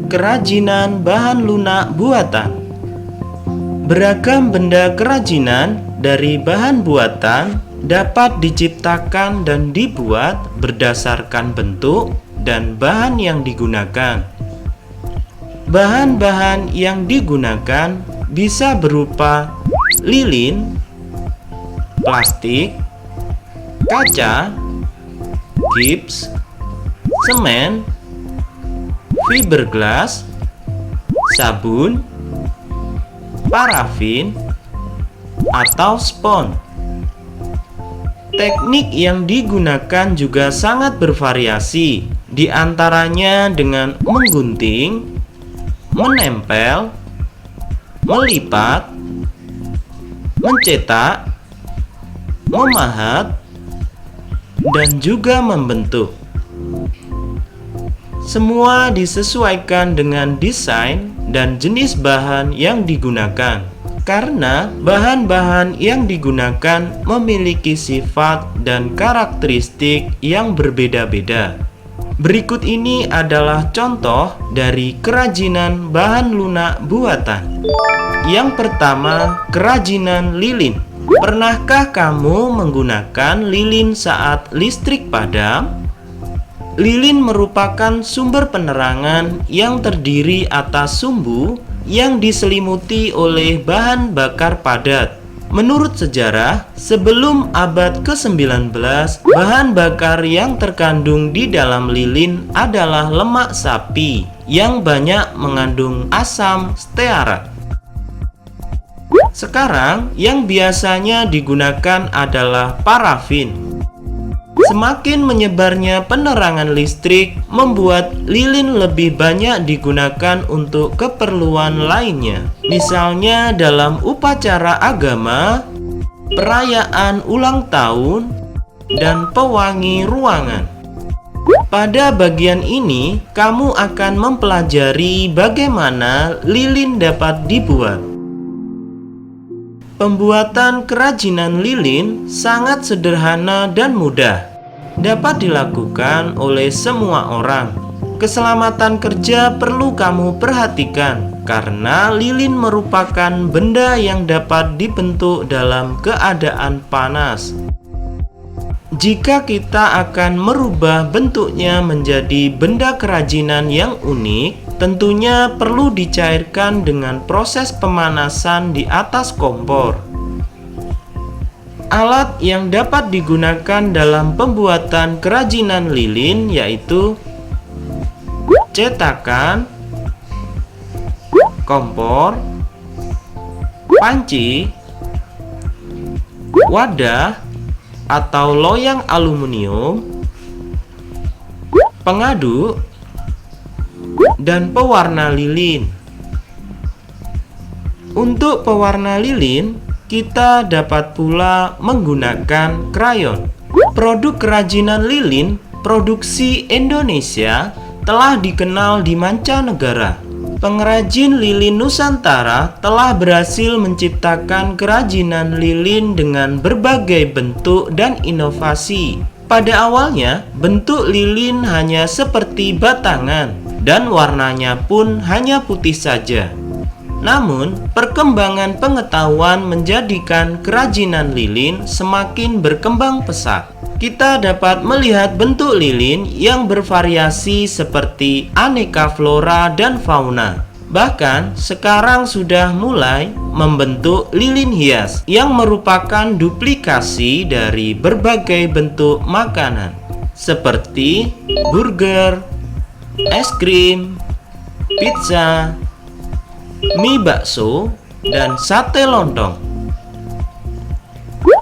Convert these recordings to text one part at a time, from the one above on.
Kerajinan bahan lunak buatan. Beragam benda kerajinan dari bahan buatan dapat diciptakan dan dibuat berdasarkan bentuk dan bahan yang digunakan. Bahan-bahan yang digunakan bisa berupa lilin, plastik, kaca, gips, semen, fiberglass, sabun, parafin, atau spons. Teknik yang digunakan juga sangat bervariasi, di antaranya dengan menggunting, menempel, melipat, mencetak, memahat, dan juga membentuk. Semua disesuaikan dengan desain dan jenis bahan yang digunakan, karena bahan-bahan yang digunakan memiliki sifat dan karakteristik yang berbeda-beda. Berikut ini adalah contoh dari kerajinan bahan lunak buatan. Yang pertama, kerajinan lilin. Pernahkah kamu menggunakan lilin saat listrik padam? Lilin merupakan sumber penerangan yang terdiri atas sumbu yang diselimuti oleh bahan bakar padat. Menurut sejarah, sebelum abad ke-19, bahan bakar yang terkandung di dalam lilin adalah lemak sapi yang banyak mengandung asam stearat. Sekarang, yang biasanya digunakan adalah parafin. Semakin menyebarnya penerangan listrik membuat lilin lebih banyak digunakan untuk keperluan lainnya. Misalnya dalam upacara agama, perayaan ulang tahun, dan pewangi ruangan. Pada bagian ini, kamu akan mempelajari bagaimana lilin dapat dibuat. Pembuatan kerajinan lilin sangat sederhana dan mudah. Dapat dilakukan oleh semua orang. Keselamatan kerja perlu kamu perhatikan, karena lilin merupakan benda yang dapat dibentuk dalam keadaan panas. Jika kita akan merubah bentuknya menjadi benda kerajinan yang unik, tentunya perlu dicairkan dengan proses pemanasan di atas kompor. Alat yang dapat digunakan dalam pembuatan kerajinan lilin yaitu cetakan, kompor, panci, wadah atau loyang aluminium, pengaduk, dan pewarna lilin. Untuk pewarna lilin, kita dapat pula menggunakan krayon. Produk kerajinan lilin produksi Indonesia telah dikenal di mancanegara. Pengrajin lilin Nusantara telah berhasil menciptakan kerajinan lilin dengan berbagai bentuk dan inovasi. Pada awalnya, bentuk lilin hanya seperti batangan dan warnanya pun hanya putih saja. Namun, perkembangan pengetahuan menjadikan kerajinan lilin semakin berkembang pesat. Kita dapat melihat bentuk lilin yang bervariasi seperti aneka flora dan fauna. Bahkan, sekarang sudah mulai membentuk lilin hias yang merupakan duplikasi dari berbagai bentuk makanan, seperti burger, es krim, pizza, mie bakso, dan sate lontong.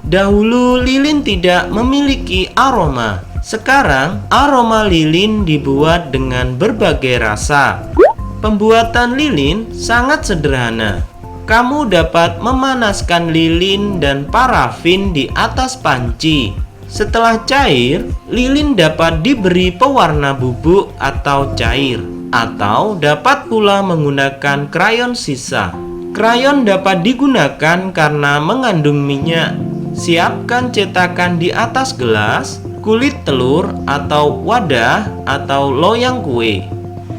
Dahulu lilin tidak memiliki aroma. Sekarang aroma lilin dibuat dengan berbagai rasa. Pembuatan lilin sangat sederhana. Kamu dapat memanaskan lilin dan parafin di atas panci. Setelah cair, lilin dapat diberi pewarna bubuk atau cair, atau dapat pula menggunakan krayon sisa. Krayon dapat digunakan karena mengandung minyak. Siapkan cetakan di atas gelas, kulit telur atau wadah atau loyang kue.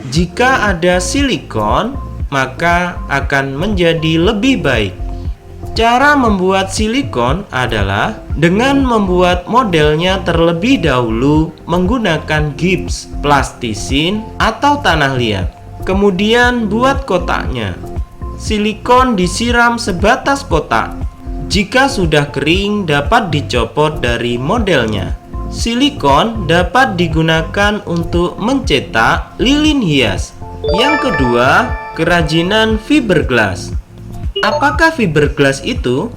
Jika ada silikon, maka akan menjadi lebih baik. Cara membuat silikon adalah dengan membuat modelnya terlebih dahulu menggunakan gips, plastisin, atau tanah liat. Kemudian buat kotaknya. Silikon disiram sebatas kotak. Jika sudah kering, dapat dicopot dari modelnya. Silikon dapat digunakan untuk mencetak lilin hias. Yang kedua, kerajinan fiberglass. Apakah fiberglass itu?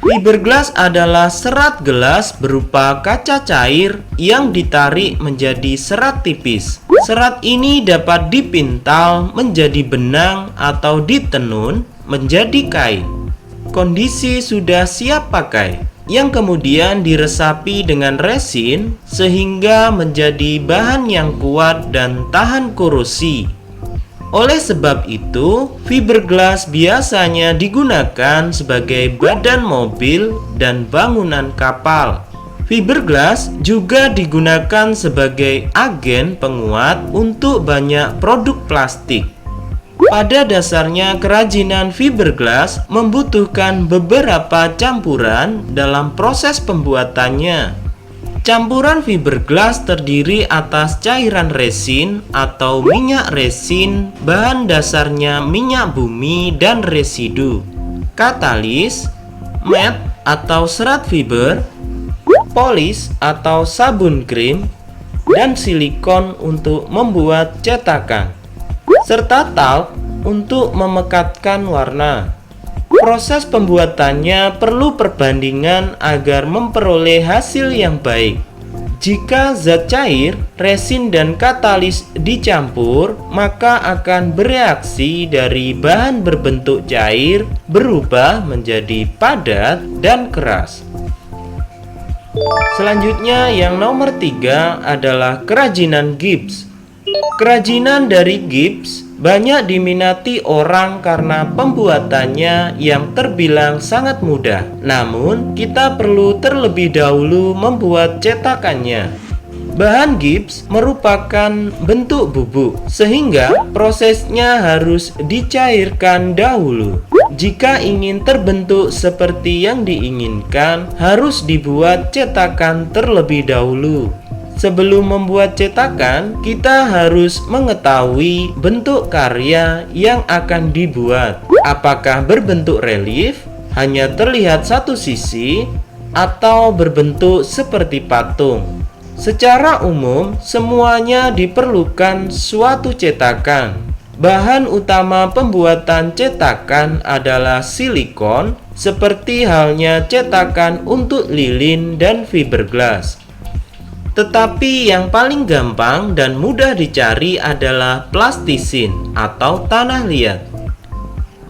Fiberglass adalah serat gelas berupa kaca cair yang ditarik menjadi serat tipis. Serat ini dapat dipintal menjadi benang atau ditenun menjadi kain. Kondisi sudah siap pakai, yang kemudian diresapi dengan resin sehingga menjadi bahan yang kuat dan tahan korosi. Oleh sebab itu, fiberglass biasanya digunakan sebagai badan mobil dan bangunan kapal. Fiberglass juga digunakan sebagai agen penguat untuk banyak produk plastik. Pada dasarnya, kerajinan fiberglass membutuhkan beberapa campuran dalam proses pembuatannya. Campuran fiberglass terdiri atas cairan resin atau minyak resin, bahan dasarnya minyak bumi dan residu, katalis, mat atau serat fiber, polis atau sabun krim, dan silikon untuk membuat cetakan, serta talc untuk memekatkan warna. Proses pembuatannya perlu perbandingan agar memperoleh hasil yang baik. Jika zat cair, resin, dan katalis dicampur, maka akan bereaksi dari bahan berbentuk cair berubah menjadi padat dan keras. Selanjutnya yang nomor 3 adalah kerajinan gips. Kerajinan dari gips banyak diminati orang karena pembuatannya yang terbilang sangat mudah. Namun, kita perlu terlebih dahulu membuat cetakannya. Bahan gips merupakan bentuk bubuk, sehingga prosesnya harus dicairkan dahulu. Jika ingin terbentuk seperti yang diinginkan, harus dibuat cetakan terlebih dahulu. Sebelum membuat cetakan, kita harus mengetahui bentuk karya yang akan dibuat. Apakah berbentuk relief, hanya terlihat satu sisi, atau berbentuk seperti patung. Secara umum, semuanya diperlukan suatu cetakan. Bahan utama pembuatan cetakan adalah silikon, seperti halnya cetakan untuk lilin dan fiberglass. Tetapi yang paling gampang dan mudah dicari adalah plastisin atau tanah liat.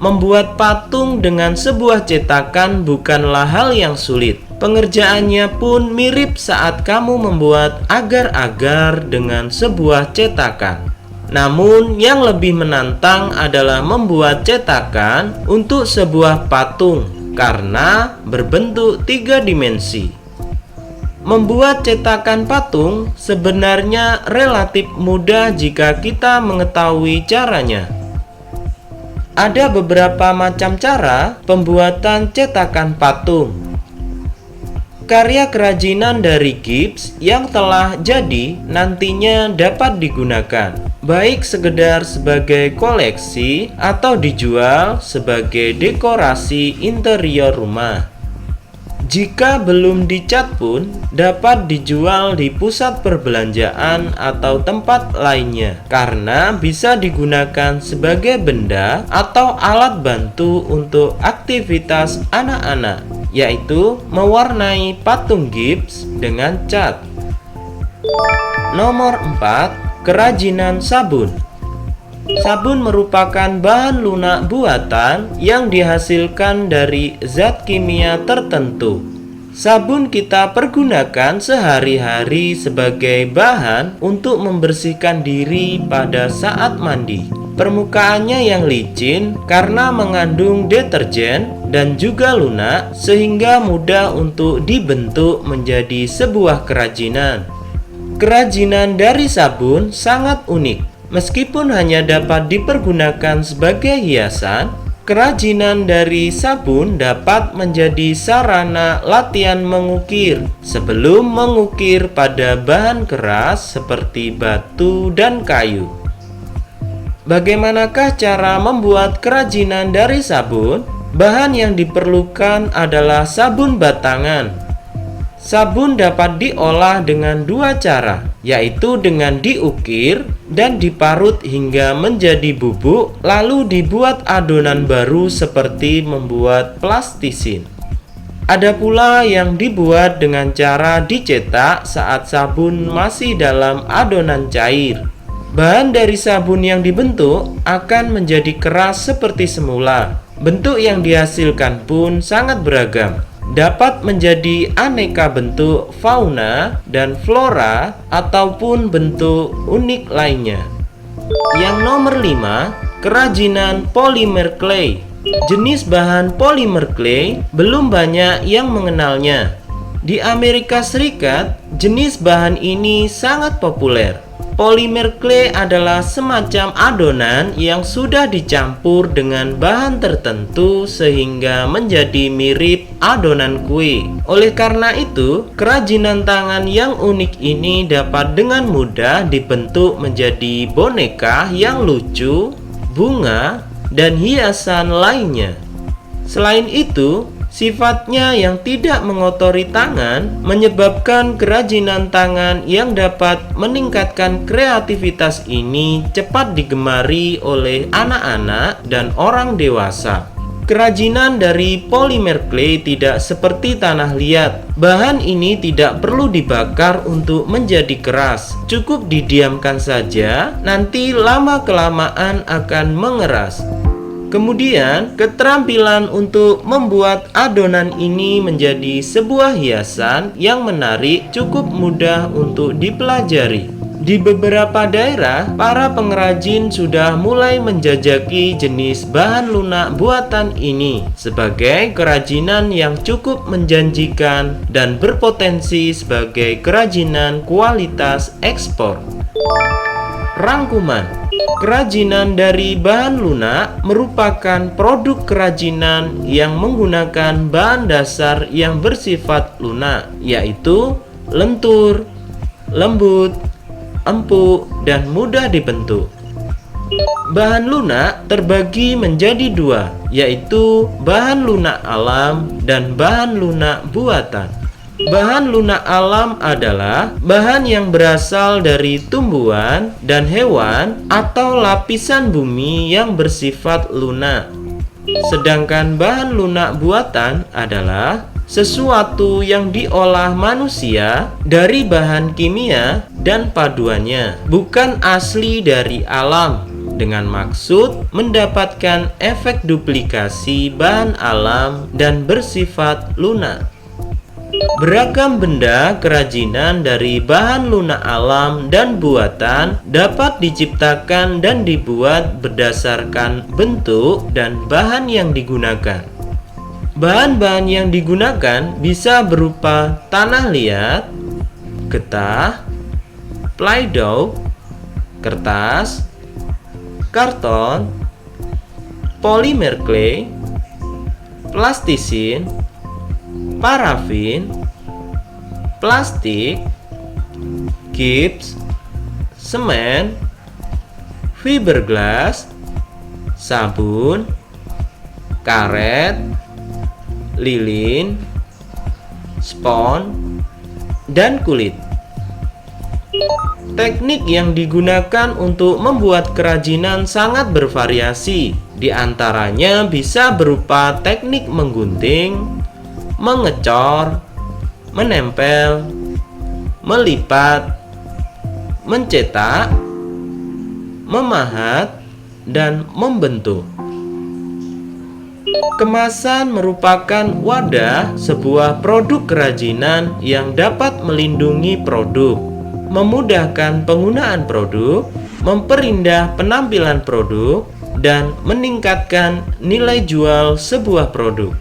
Membuat patung dengan sebuah cetakan bukanlah hal yang sulit. Pengerjaannya pun mirip saat kamu membuat agar-agar dengan sebuah cetakan. Namun yang lebih menantang adalah membuat cetakan untuk sebuah patung karena berbentuk 3 dimensi. Membuat cetakan patung sebenarnya relatif mudah jika kita mengetahui caranya. Ada beberapa macam cara pembuatan cetakan patung. Karya kerajinan dari gips yang telah jadi nantinya dapat digunakan, baik sekedar sebagai koleksi atau dijual sebagai dekorasi interior rumah. Jika belum dicat pun, dapat dijual di pusat perbelanjaan atau tempat lainnya, karena bisa digunakan sebagai benda atau alat bantu untuk aktivitas anak-anak, yaitu mewarnai patung gips dengan cat. Nomor 4, kerajinan sabun. Sabun merupakan bahan lunak buatan yang dihasilkan dari zat kimia tertentu. Sabun kita pergunakan sehari-hari sebagai bahan untuk membersihkan diri pada saat mandi. Permukaannya yang licin karena mengandung deterjen dan juga lunak, sehingga mudah untuk dibentuk menjadi sebuah kerajinan. Kerajinan dari sabun sangat unik. Meskipun hanya dapat dipergunakan sebagai hiasan, kerajinan dari sabun dapat menjadi sarana latihan mengukir sebelum mengukir pada bahan keras seperti batu dan kayu. Bagaimanakah cara membuat kerajinan dari sabun? Bahan yang diperlukan adalah sabun batangan. Sabun dapat diolah dengan dua cara, yaitu dengan diukir dan diparut hingga menjadi bubuk, lalu dibuat adonan baru seperti membuat plastisin. Ada pula yang dibuat dengan cara dicetak saat sabun masih dalam adonan cair. Bahan dari sabun yang dibentuk akan menjadi keras seperti semula. Bentuk yang dihasilkan pun sangat beragam. Dapat menjadi aneka bentuk fauna dan flora ataupun bentuk unik lainnya. Yang nomor 5, kerajinan polimer clay. Jenis bahan polimer clay belum banyak yang mengenalnya. Di Amerika Serikat, jenis bahan ini sangat populer. Polimer clay adalah semacam adonan yang sudah dicampur dengan bahan tertentu sehingga menjadi mirip adonan kue. Oleh karena itu, kerajinan tangan yang unik ini dapat dengan mudah dibentuk menjadi boneka yang lucu, bunga, dan hiasan lainnya. Selain itu, sifatnya yang tidak mengotori tangan menyebabkan kerajinan tangan yang dapat meningkatkan kreativitas ini cepat digemari oleh anak-anak dan orang dewasa. Kerajinan dari polimer clay tidak seperti tanah liat. Bahan ini tidak perlu dibakar untuk menjadi keras. Cukup didiamkan saja, nanti lama-kelamaan akan mengeras. Kemudian, keterampilan untuk membuat adonan ini menjadi sebuah hiasan yang menarik cukup mudah untuk dipelajari. Di beberapa daerah, para pengrajin sudah mulai menjajaki jenis bahan lunak buatan ini sebagai kerajinan yang cukup menjanjikan dan berpotensi sebagai kerajinan kualitas ekspor. Rangkuman. Kerajinan dari bahan lunak merupakan produk kerajinan yang menggunakan bahan dasar yang bersifat lunak, yaitu lentur, lembut, empuk, dan mudah dibentuk. Bahan lunak terbagi menjadi dua, yaitu bahan lunak alam dan bahan lunak buatan. Bahan lunak alam adalah bahan yang berasal dari tumbuhan dan hewan atau lapisan bumi yang bersifat lunak. Sedangkan bahan lunak buatan adalah sesuatu yang diolah manusia dari bahan kimia dan paduannya, bukan asli dari alam, dengan maksud mendapatkan efek duplikasi bahan alam dan bersifat lunak. Beragam benda kerajinan dari bahan lunak alam dan buatan dapat diciptakan dan dibuat berdasarkan bentuk dan bahan yang digunakan. Bahan-bahan yang digunakan bisa berupa tanah liat, getah, play-doh, kertas, karton, polimer clay, plastisin, parafin, plastik, gips, semen, fiberglass, sabun, karet, lilin, spons, dan kulit. Teknik yang digunakan untuk membuat kerajinan sangat bervariasi. Di antaranya bisa berupa teknik menggunting, mengecor, menempel, melipat, mencetak, memahat, dan membentuk. Kemasan merupakan wadah sebuah produk kerajinan yang dapat melindungi produk, memudahkan penggunaan produk, memperindah penampilan produk, dan meningkatkan nilai jual sebuah produk.